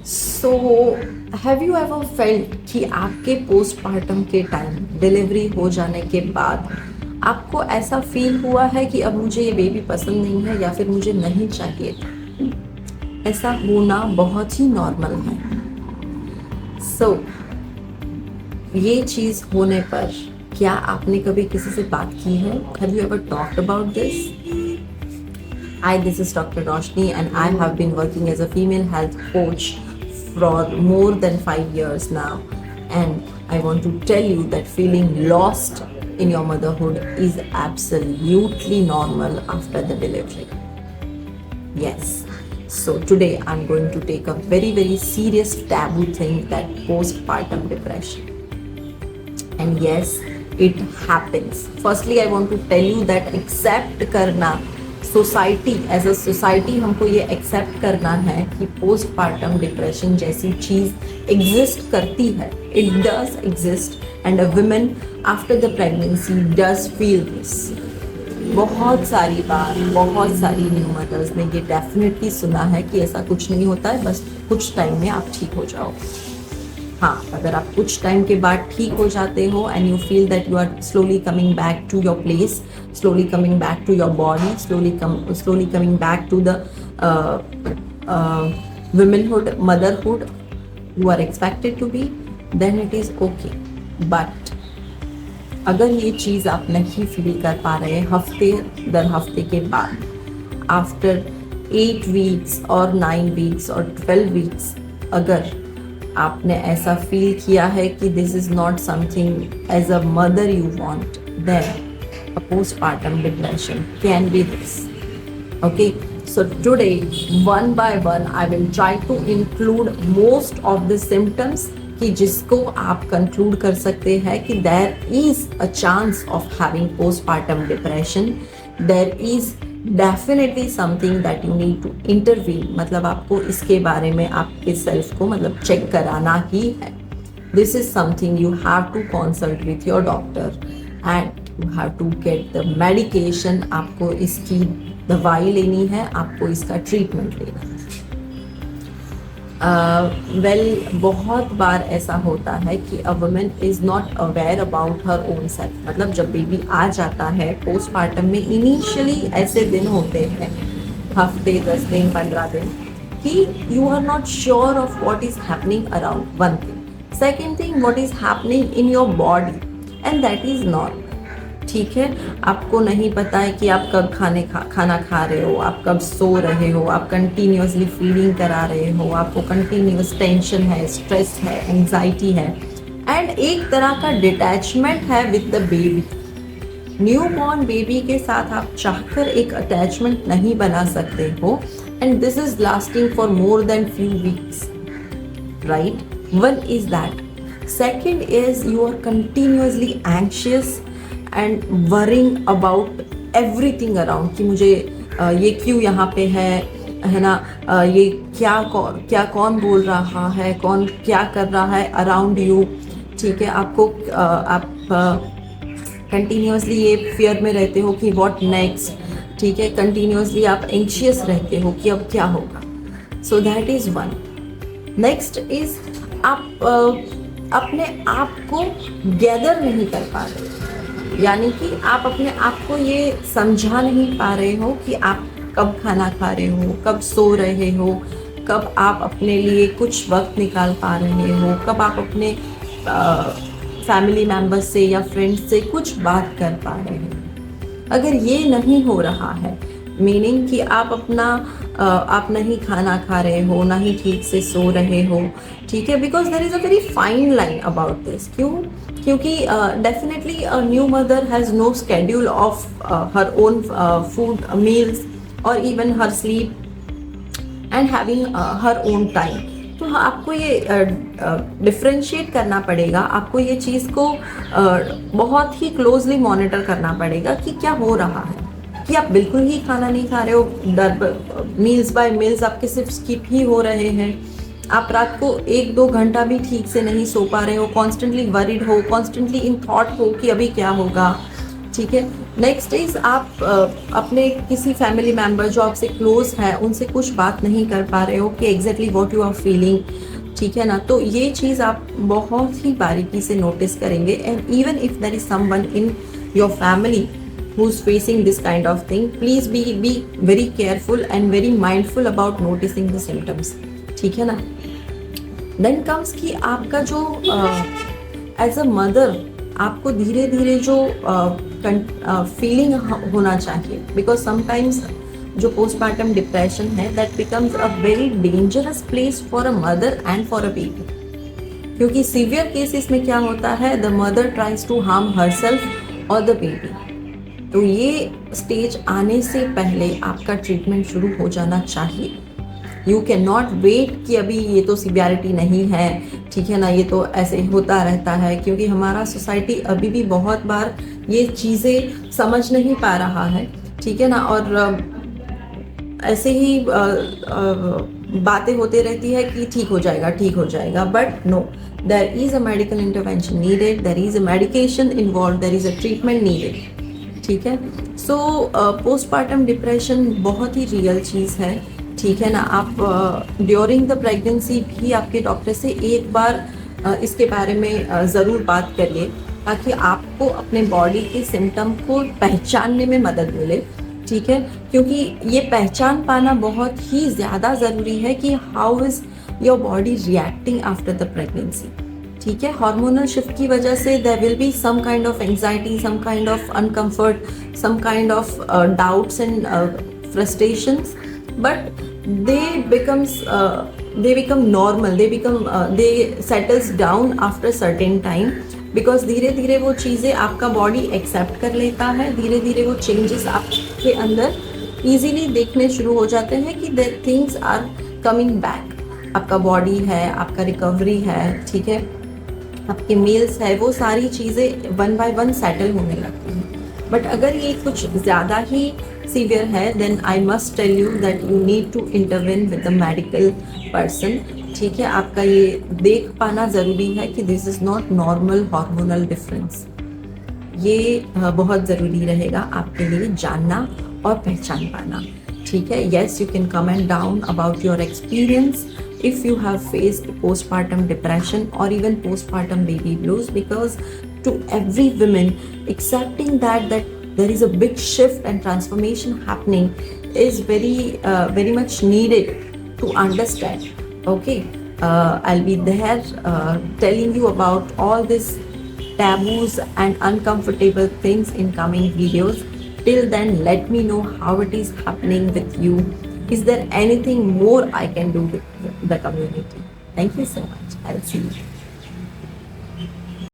So have you ever felt कि आपके postmortem के टाइम डिलीवरी हो जाने के बाद आपको ऐसा फील हुआ है कि अब मुझे ये बेबी पसंद नहीं है या फिर मुझे नहीं चाहिए? ऐसा होना बहुत ही नॉर्मल है। सो ये चीज़ होने पर क्या आपने कभी किसी से बात की है? Have you ever talked about this? Hi, this is Dr. Roshni, and I have been working as a female health coach for more than 5 years now. And I want to tell you that feeling lost in your motherhood is absolutely normal after the delivery. Yes. So today I'm going to take a very, very serious taboo thing, that postpartum depression. And yes, it happens. Firstly, I want to tell you that accept करना, society as a society हमको ये accept करना है कि postpartum depression जैसी चीज़ exist करती है. It does exist and a women after the pregnancy does feel this. बहुत सारी बार बहुत सारी न्यू मदर्स ने ये डेफिनेटली सुना है कि ऐसा कुछ नहीं होता है, बस कुछ टाइम में आप ठीक हो जाओ. हाँ, अगर आप कुछ टाइम के बाद ठीक हो जाते हो and you feel that you are slowly coming back to your place, slowly coming back to your body, slowly coming back to the womanhood, motherhood you are expected to be, then it is okay. But अगर ये चीज़ आप नहीं feel कर पा रहे हफ्ते दर हफ्ते के बाद, आफ्टर 8 वीक्स और 9 वीक्स और 12 वीक्स, अगर आपने ऐसा फील किया है कि this is not something as a mother you want, then a postpartum depression can be this. Okay, so today one by one I will try to include most of the symptoms कि जिसको आप conclude कर सकते हैं कि there is a chance of having postpartum depression. There is definitely something that you need to intervene. मतलब आपको इसके बारे में आपके सेल्फ को मतलब चेक कराना ही है. This is something you have to consult with your doctor and you have to get the medication. आपको इसकी दवाई लेनी है, आपको इसका ट्रीटमेंट लेना है. बहुत बार ऐसा होता है कि a woman is not aware about her own self. मतलब जब बेबी आ जाता है पोस्टमार्टम में, इनिशियली ऐसे दिन होते हैं, हफ्ते 10 दिन 15 दिन, कि you are not sure of what is happening around. One thing. Second thing, what is happening in your body, and that is normal. ठीक है, आपको नहीं पता है कि आप कब खाना खा रहे हो, आप कब सो रहे हो, आप कंटिन्यूसली फीडिंग करा रहे हो, आपको कंटिन्यूस टेंशन है, स्ट्रेस है, एंजाइटी है, एंड एक तरह का डिटैचमेंट है with the baby. New born baby के साथ आप चाहकर एक अटैचमेंट नहीं बना सकते हो, and this is lasting for more than few weeks, right? One is that. Second is you are continuously anxious and worrying about everything around कि मुझे ये क्यों यहाँ पे है ना, ये क्या कौन बोल रहा है, कौन क्या कर रहा है अराउंड यू. ठीक है, आपको आप कंटिन्यूसली ये फियर में रहते हो कि व्हाट नेक्स्ट. ठीक है, कंटिन्यूसली आप एंशियस रहते हो कि अब क्या होगा. So that is one. Next is आप अपने आप को गैदर नहीं कर पा रहे हो, यानी कि आप अपने आप को ये समझा नहीं पा रहे हो कि आप कब खाना खा रहे हो, कब सो रहे हो, कब आप अपने लिए कुछ वक्त निकाल पा रहे हो, कब आप अपने फैमिली मेम्बर्स से या फ्रेंड्स से कुछ बात कर पा रहे हो. अगर ये नहीं हो रहा है, मीनिंग कि आप नहीं खाना खा रहे हो, ना ही ठीक से सो रहे हो. ठीक है, because there is a very fine line about this. क्योंकि definitely a new mother has no schedule of her own food meals और even her sleep and having her own time. तो आपको ये डिफ्रेंशिएट करना पड़ेगा, आपको ये चीज़ को बहुत ही क्लोजली मॉनिटर करना पड़ेगा कि क्या हो रहा है. कि आप बिल्कुल ही खाना नहीं खा रहे हो, मील्स बाय मील्स आपके सिर्फ स्किप ही हो रहे हैं, आप रात को 1-2 घंटा भी ठीक से नहीं सो पा रहे हो, कॉन्स्टेंटली वरीड हो, कॉन्स्टेंटली इन थॉट हो कि अभी क्या होगा. ठीक है, नेक्स्ट इज आप अपने किसी फैमिली मेम्बर जो आपसे क्लोज है उनसे कुछ बात नहीं कर पा रहे हो कि exactly what you are feeling, ठीक है ना। तो ये चीज़ आप बहुत ही बारीकी से नोटिस करेंगे। And even if there is someone in your family who is facing this kind of thing, please be very careful and very mindful about noticing the symptoms, ठीक है ना। देन कम्स कि आपका जो एज अ मदर आपको धीरे धीरे जो फीलिंग होना चाहिए, बिकॉज समटाइम्स जो पोस्टमार्टम डिप्रेशन है that becomes a very dangerous place for a mother and for a baby. क्योंकि सीवियर केसेस में क्या होता है, the mother tries to harm herself और द बेबी। तो ये स्टेज आने से पहले आपका ट्रीटमेंट शुरू हो जाना चाहिए। यू कैन नॉट वेट कि अभी ये तो सीवियरिटी नहीं है, ठीक है ना, ये तो ऐसे होता रहता है। क्योंकि हमारा सोसाइटी अभी भी बहुत बार ये चीज़ें समझ नहीं पा रहा है, ठीक है ना। और ऐसे ही बातें होते रहती है कि ठीक हो जाएगा, ठीक हो जाएगा, but no, there is a medical intervention needed, there is a medication involve, there is a treatment needed, ठीक है। सो पोस्टमार्टम डिप्रेशन बहुत ही रियल चीज़ है, ठीक है ना। आप ड्यूरिंग द प्रेगनेंसी भी आपके डॉक्टर से एक बार इसके बारे में ज़रूर बात करिए, ताकि आपको अपने बॉडी के सिम्टम को पहचानने में मदद मिले, ठीक है। क्योंकि ये पहचान पाना बहुत ही ज़्यादा ज़रूरी है कि how is your body reacting after the pregnancy, ठीक है। हार्मोनल शिफ्ट की वजह से there will be some kind of anxiety, some kind of uncomfort, some kind of doubts and frustrations, but they become normal, they settles down after certain time, because धीरे धीरे वो चीज़ें आपका बॉडी एक्सेप्ट कर लेता है, धीरे धीरे वो चेंजेस आपके अंदर इजीली देखने शुरू हो जाते हैं कि the things are coming back. आपका बॉडी है, आपका रिकवरी है, ठीक है, आपके मील्स है, वो सारी चीज़ें वन बाय वन सेटल होने लगती हैं। बट अगर ये कुछ ज़्यादा ही सीवियर है, then I must tell you that you need to intervene with the medical person, ठीक है। आपका ये देख पाना ज़रूरी है कि this is not normal hormonal difference. ये बहुत ज़रूरी रहेगा आपके लिए जानना और पहचान पाना, ठीक है। Yes, you can comment down about your experience if you have faced postpartum depression or even postpartum baby blues, because to every woman accepting that there is a big shift and transformation happening is very much needed to understand, okay. I'll be there telling you about all these taboos and uncomfortable things in coming videos. Till then, let me know how it is happening with you. Is there anything more I can do with the community? Thank you so much. I'll see you.